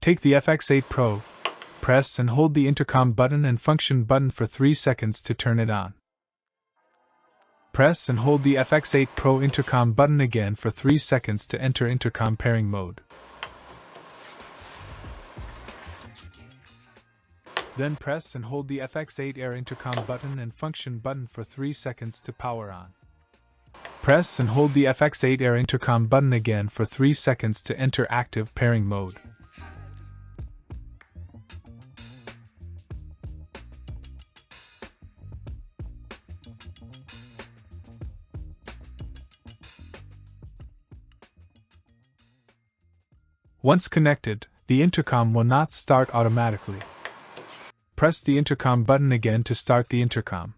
Take the FX8 Pro, press and hold the intercom button and function button for 3 seconds to turn it on. Press and hold the FX8 Pro intercom button again for 3 seconds to enter intercom pairing mode. Then press and hold the FX8 Air intercom button and function button for 3 seconds to power on. Press and hold the FX8 Air intercom button again for 3 seconds to enter active pairing mode. Once connected, the intercom will not start automatically. Press the intercom button again to start the intercom.